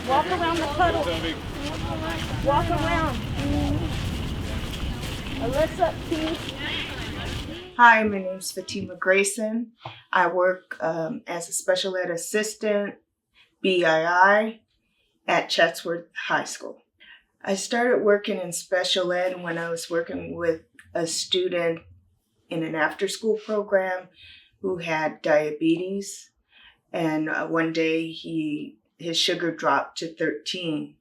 Walk around the puddle. Walk around. Alyssa, please. Hi, my name's Fatima Grayson. I work as a special ed assistant, BII, at Chatsworth High School. I started working in special ed when I was working with a student in an after-school program who had diabetes. And one day his sugar dropped to 13.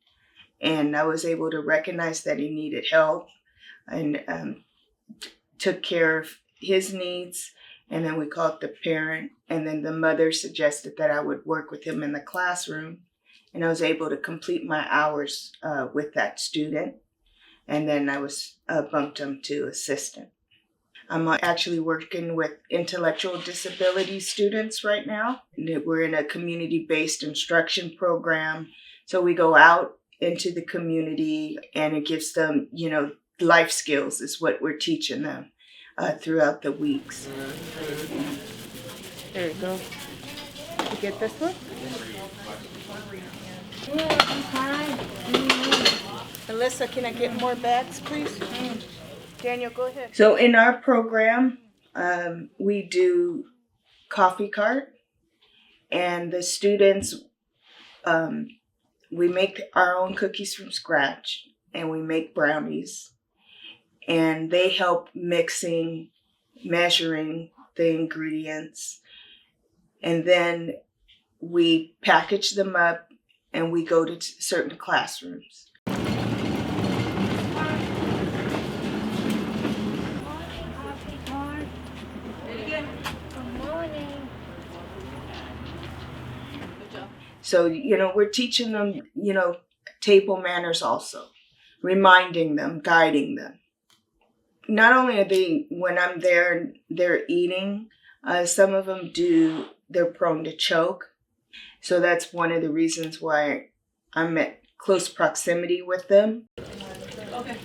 And I was able to recognize that he needed help and took care of his needs. And then we called the parent, and then the mother suggested that I would work with him in the classroom. And I was able to complete my hours with that student. And then I was bumped him to assistant. I'm actually working with intellectual disability students right now. We're in a community-based instruction program. So we go out into the community and it gives them, life skills is what we're teaching them throughout the weeks. There you go. You get this one? Alyssa, can I get more bags, please? Daniel, go ahead. So in our program, we do coffee cart, and the students, we make our own cookies from scratch, and we make brownies, and they help measuring the ingredients, and then we package them up and we go to certain classrooms. So, we're teaching them, table manners also, reminding them, guiding them. Not only are they, when I'm there, they're eating, some of them they're prone to choke. So that's one of the reasons why I'm at close proximity with them. Okay.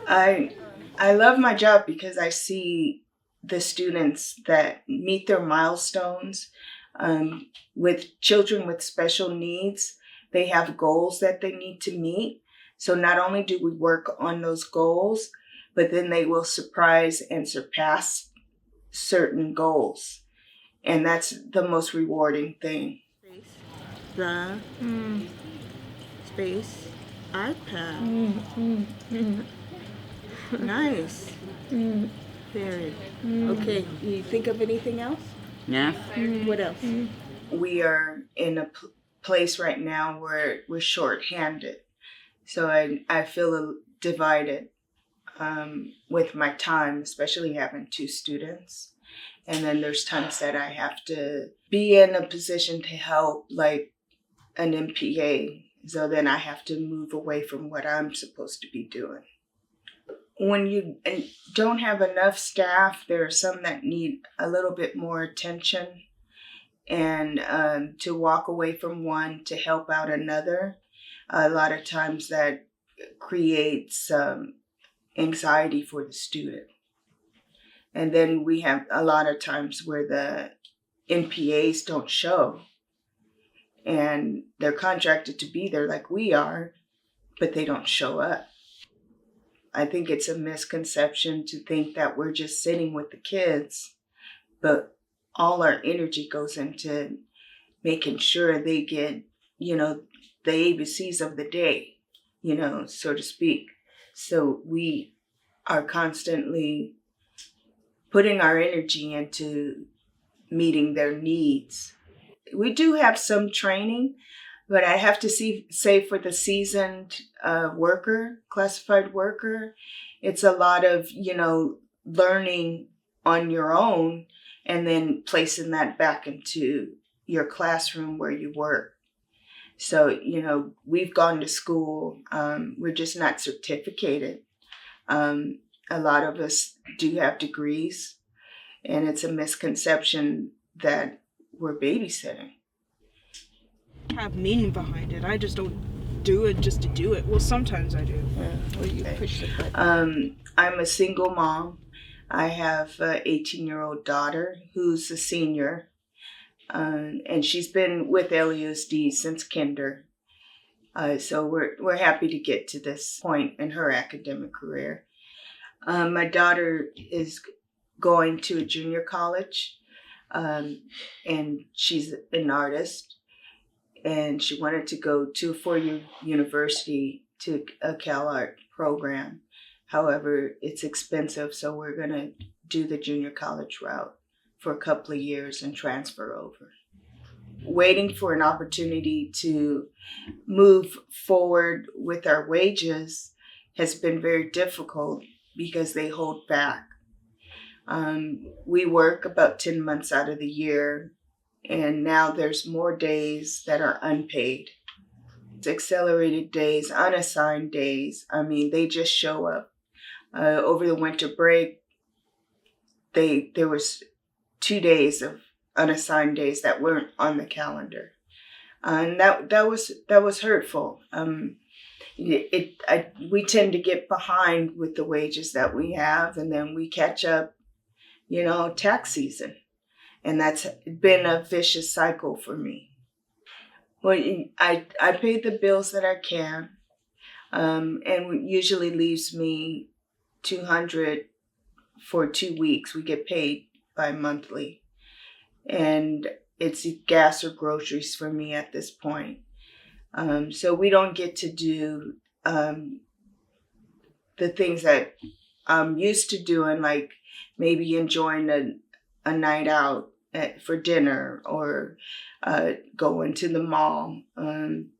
I love my job because I see the students that meet their milestones. With children with special needs, they have goals that they need to meet. So not only do we work on those goals, but then they will surprise and surpass certain goals. And that's the most rewarding thing. Space iPad. Nice. Very. Okay, you think of anything else? Yeah. What else? We are in a place right now where we're short-handed. So I feel divided with my time, especially having 2 students. And then there's times that I have to be in a position to help, like an MPA. So then I have to move away from what I'm supposed to be doing. When you don't have enough staff, there are some that need a little bit more attention. And to walk away from one to help out another, a lot of times that creates anxiety for the student. And then we have a lot of times where the NPAs don't show. And they're contracted to be there like we are, but they don't show up. I think it's a misconception to think that we're just sitting with the kids, but all our energy goes into making sure they get, the ABCs of the day, so to speak. So we are constantly putting our energy into meeting their needs. We do have some training, but I have to say for the seasoned classified worker, it's a lot of, learning on your own and then placing that back into your classroom where you work. So, we've gone to school. We're just not certificated. A lot of us do have degrees, and it's a misconception that we're babysitting. Have meaning behind it. I just don't do it just to do it. Well, sometimes I do. You push the button. I'm a single mom. I have an 18-year-old daughter who's a senior, And she's been with LAUSD since kinder. So we're happy to get to this point in her academic career. My daughter is going to a junior college, and she's an artist, and she wanted to go to a four-year university to a CalArt program. However, it's expensive, so we're going to do the junior college route for a couple of years and transfer over. Waiting for an opportunity to move forward with our wages has been very difficult because they hold back. We work about 10 months out of the year, and now there's more days that are unpaid. It's accelerated days, unassigned days. I mean, they just show up. Over the winter break, there was 2 days of unassigned days that weren't on the calendar, and that was hurtful. We tend to get behind with the wages that we have, and then we catch up, tax season, and that's been a vicious cycle for me. Well, I pay the bills that I can, and it usually leaves me $200 for 2 weeks. We get paid bi-monthly, and it's gas or groceries for me at this point. So we don't get to do the things that I'm used to doing, like maybe enjoying a night out for dinner or going to the mall.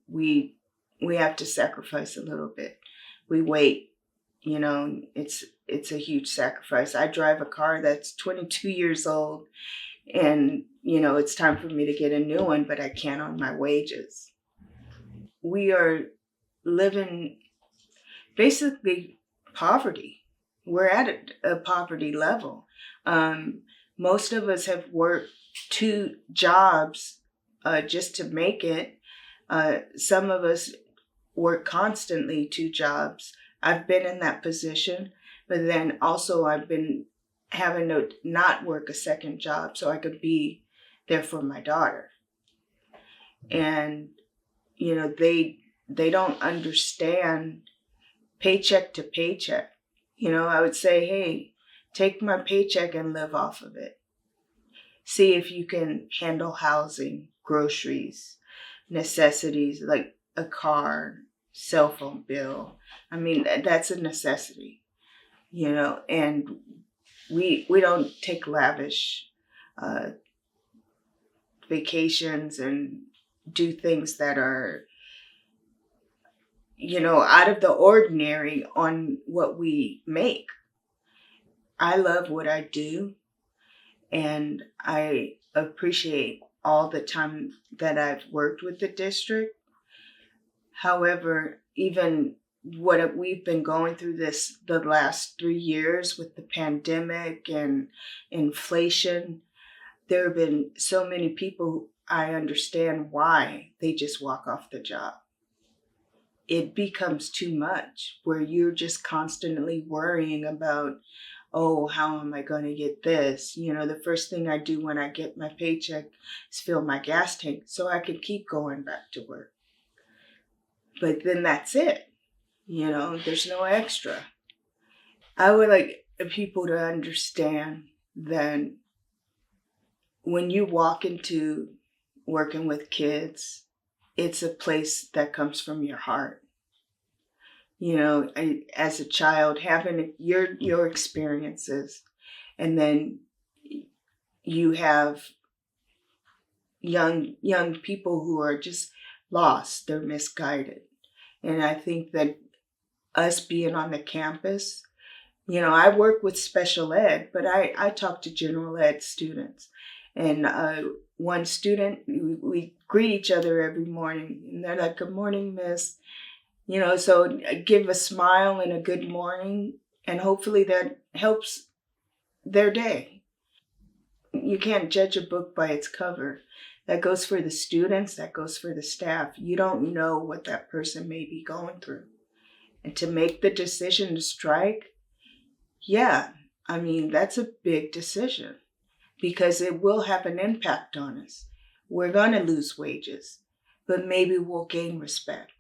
We have to sacrifice a little bit. We wait. It's a huge sacrifice. I drive a car that's 22 years old, and it's time for me to get a new one, but I can't on my wages. We are living basically poverty. We're at a poverty level. Most of us have worked 2 jobs just to make it. Some of us work constantly 2 jobs. I've been in that position, but then also I've been having to not work a second job so I could be there for my daughter. And they don't understand paycheck to paycheck. I would say, hey, take my paycheck and live off of it. See if you can handle housing, groceries, necessities like a car, cell phone bill. I mean, that's a necessity, and we don't take lavish vacations and do things that are, out of the ordinary on what we make. I love what I do, and I appreciate all the time that I've worked with the district. However, even what we've been going through the last 3 years with the pandemic and inflation, there have been so many people. I understand why they just walk off the job. It becomes too much where you're just constantly worrying about, oh, how am I going to get this? The first thing I do when I get my paycheck is fill my gas tank so I can keep going back to work. But then that's it. There's no extra. I would like people to understand that when you walk into working with kids, it's a place that comes from your heart. As a child, having your experiences, and then you have young people who are just lost, they're misguided. And I think that us being on the campus, I work with special ed, but I talk to general ed students. And one student, we greet each other every morning, and they're like, "Good morning, miss." So I give a smile and a good morning, and hopefully that helps their day. You can't judge a book by its cover. That goes for the students, that goes for the staff. You don't know what that person may be going through. And to make the decision to strike, that's a big decision, because it will have an impact on us. we're going to lose wages, but maybe we'll gain respect.